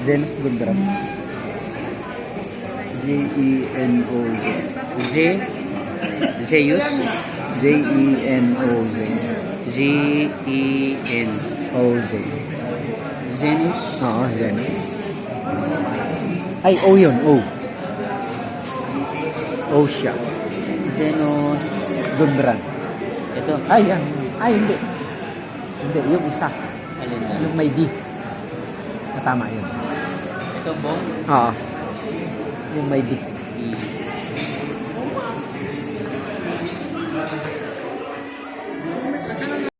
Zenos Gundram. G-E-N-O-Z. Z. Zeus. J-E-N-O-Z. G-E-N. O-Z. Zenus. Oo, Zenos. Ay, O yun, O. O siya. Zenos. Gundran. Ito. Ay, yan. Ay, hindi. Hindi, yung isa. Alin na? Yung may D. Tama yun. Ito bong. Oo. Yung may D. E.